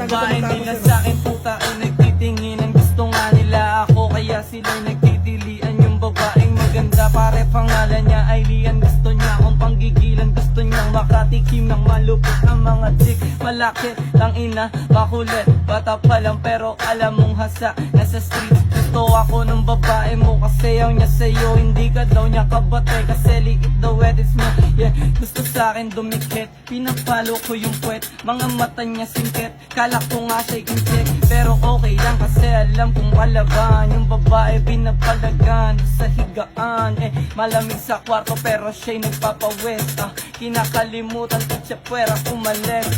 babae nila sa'kin puta ay nagtitinginan. Gusto nga nila ako kaya sila'y nagtitilian. Yung babaeng maganda pare pangalan niya ay Lian. Gusto niya akong panggigilan, gusto niyang makatikim ng malupit ang mga chick. Malaki lang ina, makulit, bata pa lang pero alam mong hasa. Nasa street, gusto ako ng babae mo kasi ayaw niya sa'yo. Hindi ka daw niya kabate kasi liit daw edits mo. Yeah, gusto sa'kin dumikit, pinapalo ko yung puwet. Mga mata niya singkit, kala ko nga siya'y incheck. Pero okay lang kasi alam kong malaban. Yung babae pinapalagan sa higaan. Malamig sa kwarto pero siya'y nagpapawis. Kinakalimutan ko siya pwera umalis.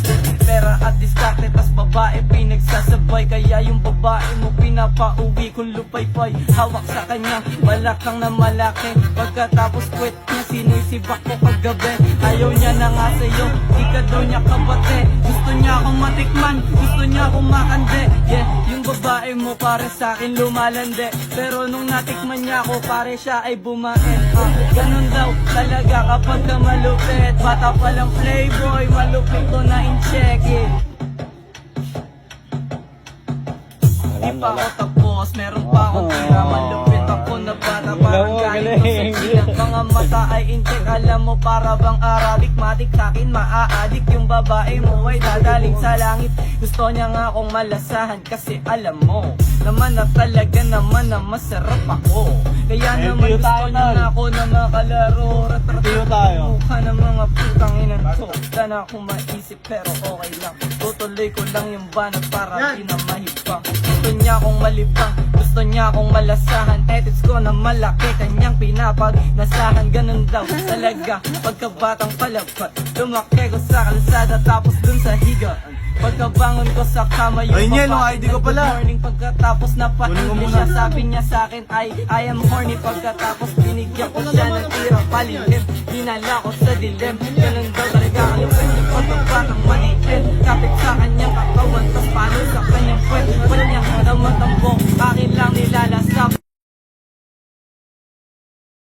Pera at diskarte tas babae pinagsasabay. Kaya yung babae mo pinapauwi kung lupay-pay. Hawak sa kanya, malakang na malaki. Pagkatapos quit niya, sinisibak ko kagabi. Ayaw niya na nga sa'yo, di ka daw niya kabate. Gusto niya akong matikman, gusto niya akong makande. Yeah, yung babae mo pare sa'kin lumalande. Pero nung natikman niya ako pare siya ay bumait. Ganun daw talaga kapag ka malupit. Bata palang playboy, malupit ko na in-check it. Di pa ako tapos, meron pa akong tira. Malupit ako na bata, parang galing ko sa China. Mga mata ay incheck, alam mo para bang Arabic. Matik sa'kin maaadik, yung babae mo ay dadaling sa langit. Gusto niya nga akong malasahan kasi alam mo naman na talaga naman na masarap ako. Kaya naman gusto niya na ako na makalaro. Retrato mukha ng mga putang inan ko. Wala na akong maisip pero okay lang. Tutuloy ko lang yung banat para pinamahip pa. Gusto niya akong malibang, gusto niya akong malasahan. Edits ko na malaki, kanyang pinapagnasahan. Ganun daw talaga pagkabatang palapat. Lumaki ko sa kalsada tapos dun sa higaan. Pagkabangon ko sa kama yung babae ID ko pala. good morning. Pagkatapos napatingin siya, sabi niya sa'kin ay I am horny. Pagkatapos binigyan ko siya ng tira palihim. Dinala ko sa dilim, ganun daw talaga ang lupit. Pagkabatang maliit, kapit sa kanyang katawan, tas paano sa kanyang